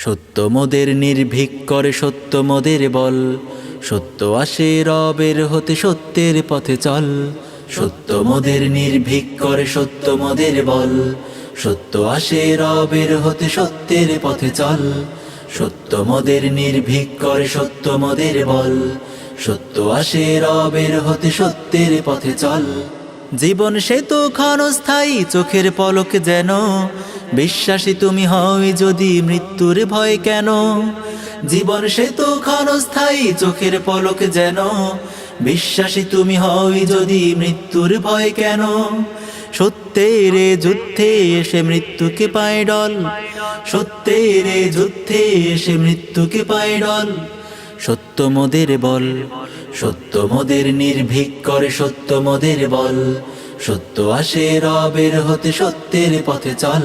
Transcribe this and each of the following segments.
সত্য মোদের নির্ভীক করে সত্য মোদের বল, সত্য আসে রবের হতে সত্যের পথে চল। সত্য মোদের নির্ভীক করে সত্য মোদের বল, সত্য আসে রবের হতে সত্যের পথে চল। সত্য মোদের নির্ভীক করে সত্য মোদের বল, সত্য আসে রবের হতে সত্যের পথে চল। জীবন সে তো ক্ষণস্থায়ী চোখের পলক যেন, বিশ্বাসী তুমি হই যদি মৃত্যুর ভয় কেন। জীবন সে তো ক্ষণস্থায়ী চোখের পলক যেন, বিশ্বাসী তুমি হই যদি মৃত্যুর ভয় কেন। সত্যের যুদ্ধে এসে মৃত্যুকে পায় ডল, সত্যের যুদ্ধে এসে মৃত্যুকে পায় ডল। সত্য মোদের বল, সত্য মোদের নির্ভীক করে সত্য মোদের বল, সত্য আসে রবের হতে সত্যের পথে চল।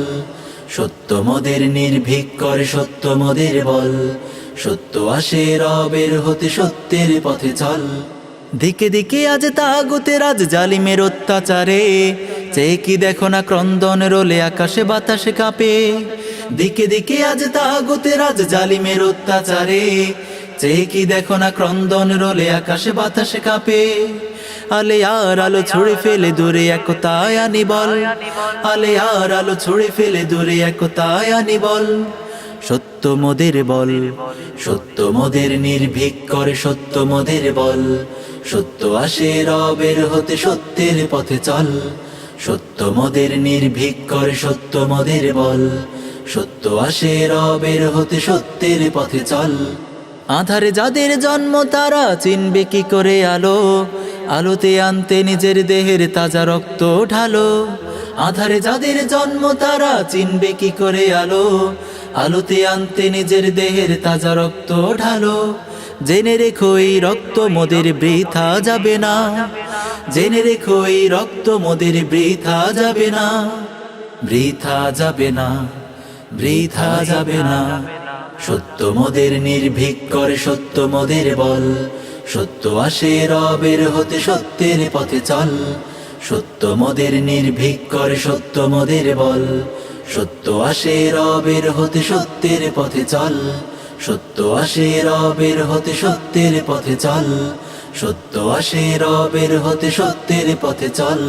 সত্য মোদের নির্ভীক করে সত্য মোদের বল, সত্য আসে রবের হতে সত্যের পথে চল। দিকে দিকে আজ তাগুতের আজ জালিমের অত্যাচারে, চেয়ে কি দেখো না ক্রন্দন রোলে আকাশে বাতাসে কাঁপে। দিকে দিকে আজ তাগুতের আজ জালিমের অত্যাচারে, চেয়ে কি দেখো না ক্রন্দন রোলে আকাশে বাতাসে কাঁপে। আলে আর আলো ছুড়ে ফেলে দূরে একতায় আনি বল, আলে আর আলো ছুড়ে ফেলে দূরে একতায় আনি বল। সত্য মোদের বল, সত্য মোদের নির্ভীক করে সত্য মোদের বল, সত্য আসে রবের হতে সত্যের পথে চল। সত্য মোদের নির্ভীক করে সত্য মোদের বল, সত্য আসে রবের হতে সত্যের পথে চল। আধারে যাদের জন্ম তারা চিনবে কি করে আলো, আলোতে আনতে নিজের দেহের তাজা রক্ত ঢালো। আধারে যাদের জন্ম তারা চিনবে কি করে আলো, আলোতে আনতে নিজের দেহের তাজা রক্ত ঢালো। জেনে রেখো এই রক্ত মোদের বৃথা যাবে না, জেনে রেখো এই রক্ত মোদের বৃথা যাবে না, বৃথা যাবে না, বৃথা যাবে না। সত্য মোদের নির্ভীক করে সত্য মোদের বল, সত্য আসে রবের হতে সত্যের পথে চল। সত্য মোদের নির্ভীক করে সত্য মোদের বল, সত্য আসে রবের হতে সত্যের পথে চল। সত্য আসে রবের হতে সত্যের পথে চল, সত্য আসে রবের হতে সত্যের পথে চল।